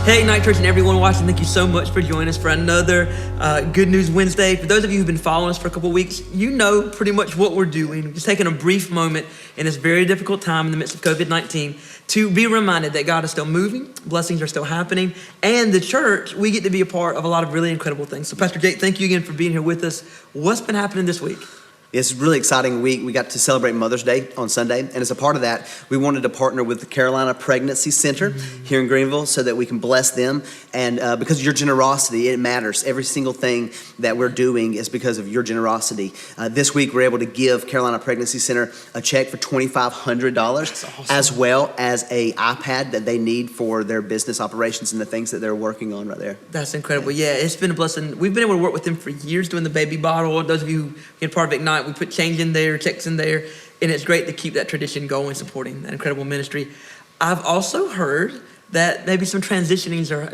Hey, Ignite Church and everyone watching, thank you so much for joining us for another Good News Wednesday. For those of you who've been following us for a couple weeks, you know pretty much what we're doing. We're just taking a brief moment in this very difficult time in the midst of COVID-19 to be reminded that God is still moving, blessings are still happening, and the church, we get to be a part of a lot of really incredible things. So Pastor Jake, thank you again for being here with us. What's been happening this week? It's a really exciting week. We got to celebrate Mother's Day on Sunday, and as a part of that, we wanted to partner with the Carolina Pregnancy Center here in Greenville so that we can bless them. And because of your generosity, it matters. Every single thing that we're doing is because of your generosity. This week, we're able to give Carolina Pregnancy Center a check for $2,500, awesome, as well as an iPad that they need for their business operations and the things that they're working on right there. That's incredible. Yeah, it's been a blessing. We've been able to work with them for years doing the baby bottle. Those of you who've been part of Ignite, we put change in there, checks in there, and it's great to keep that tradition going, supporting that incredible ministry. I've also heard that maybe some transitions are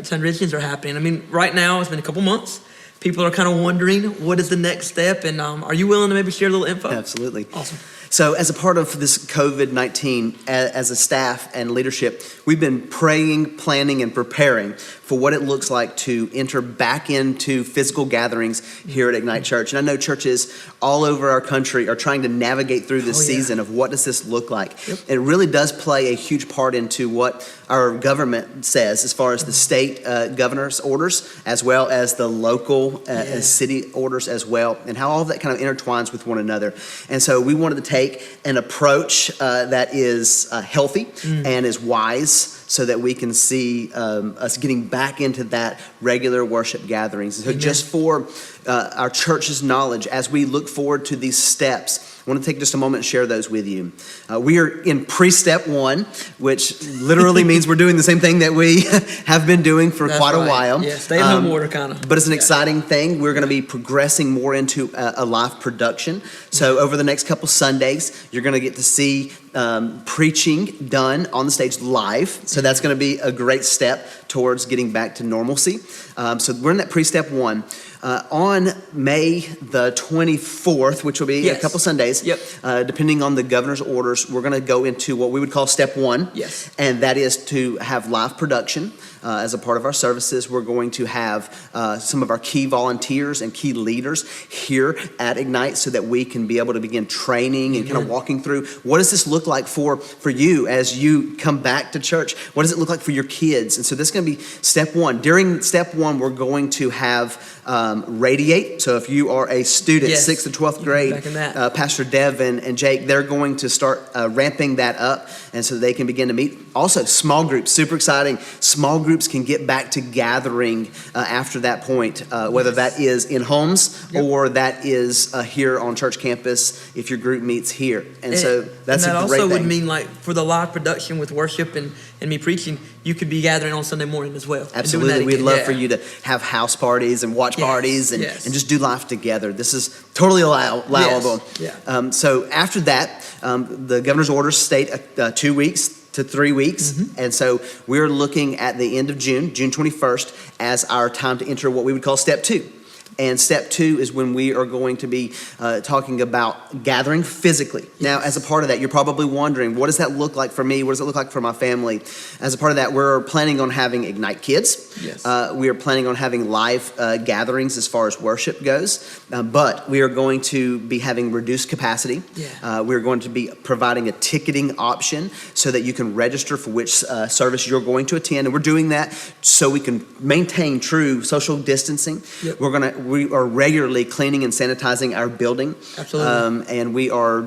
happening. I mean, right now, it's been a couple months. People are kind of wondering, what is the next step? And are you willing to maybe share a little info? Absolutely. Awesome. So as a part of this COVID-19, as a staff and leadership, we've been praying, planning, and preparing for what it looks like to enter back into physical gatherings here at Ignite Church. And I know churches all over our country are trying to navigate through this season of what does this look like. Yep. It really does play a huge part into what our government says as far as the state governor's orders, as well as the local and city orders as well, and how all of that kind of intertwines with one another. And so we wanted to take an approach that is healthy and is wise, so that we can see us getting back into that regular worship gatherings. So just for our church's knowledge, as we look forward to these steps, I want to take just a moment and share those with you. We are in pre-step 1, which literally means we're doing the same thing that we have been doing for quite a while. Yeah, stay at home order kind of. But it's an exciting thing. We're going to be progressing more into a live production. So over the next couple Sundays, you're going to get to see preaching done on the stage live. So that's going to be a great step towards getting back to normalcy. So we're in that pre-step 1. On May the 24th, which will be a couple Sundays, depending on the governor's orders, we're going to go into what we would call step 1. Yes. And that is to have live production. As a part of our services, we're going to have some of our key volunteers and key leaders here at Ignite so that we can be able to begin training and kind of walking through what does this look like for you as you come back to church? What does it look like for your kids? And so this is going to be step 1. During step 1, we're going to have Radiate. So if you are a student, 6th to 12th grade, Pastor Devin and Jake, they're going to start ramping that up, and so they can begin to meet. Also, small groups, super exciting. Small groups can get back to gathering after that point, whether that is in homes or that is here on church campus if your group meets here. And so that's a great thing. That also would mean, like, for the live production with worship and me preaching, you could be gathering on Sunday morning as well. Absolutely. We'd love for you to have house parties and watch parties and just do life together. This is totally allowable. So after that, the governor's orders state 2 weeks to 3 weeks. And so we're looking at the end of June 21st, as our time to enter what we would call step 2. And step 2 is when we are going to be talking about gathering physically. Yes. Now, as a part of that, you're probably wondering, what does that look like for me? What does it look like for my family? As a part of that, we're planning on having Ignite Kids. Yes. We are planning on having live gatherings as far as worship goes. But we are going to be having reduced capacity. Yeah. We're going to be providing a ticketing option so that you can register for which service you're going to attend. And we're doing that so we can maintain true social distancing. Yep. We are regularly cleaning and sanitizing our building. Absolutely. And we are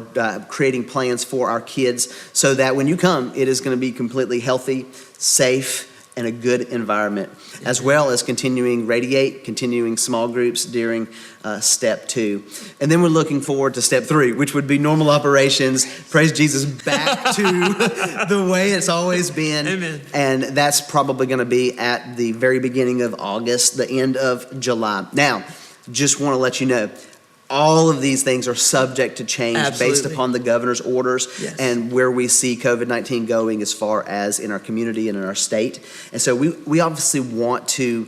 creating plans for our kids so that when you come, it is going to be completely healthy, safe, and a good environment, as well as continuing Radiate, continuing small groups during step 2. And then we're looking forward to step 3, which would be normal operations. Praise Jesus, back to the way it's always been. Amen. And that's probably going to be at the very beginning of August, the end of July. Now, just want to let you know, all of these things are subject to change based upon the governor's orders and where we see COVID-19 going as far as in our community and in our state. And so we obviously want to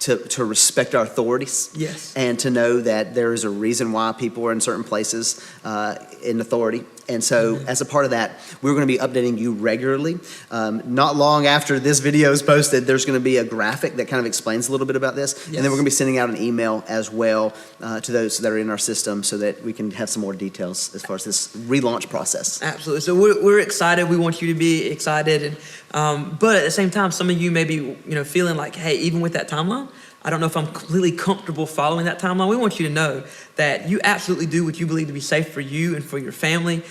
to respect our authorities. Yes. And to know that there is a reason why people are in certain places in authority. And so as a part of that, we're going to be updating you regularly. Not long after this video is posted, there's going to be a graphic that kind of explains a little bit about this. Yes. And then we're going to be sending out an email as well to those that are in our system so that we can have some more details as far as this relaunch process. Absolutely. So we're excited. We want you to be excited. And, but at the same time, some of you may be feeling like, hey, even with that timeline, I don't know if I'm completely comfortable following that timeline. We want you to know that you absolutely do what you believe to be safe for you and for your family.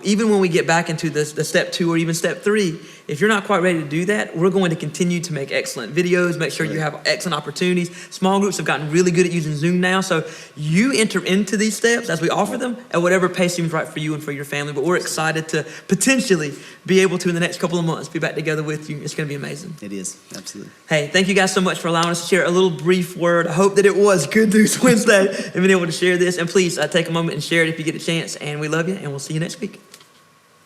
Even when we get back into the step 2 or even step 3, if you're not quite ready to do that, we're going to continue to make excellent videos, make sure you have excellent opportunities. Small groups have gotten really good at using Zoom now, so you enter into these steps as we offer them at whatever pace seems right for you and for your family. But we're excited to potentially be able to, in the next couple of months, be back together with you. It's going to be amazing. It is, absolutely. Hey, thank you guys so much for allowing us to share a little brief word. I hope that it was Good News Wednesday and being able to share this. And please take a moment and share it if you get a chance. And we love you, and we'll see you next week.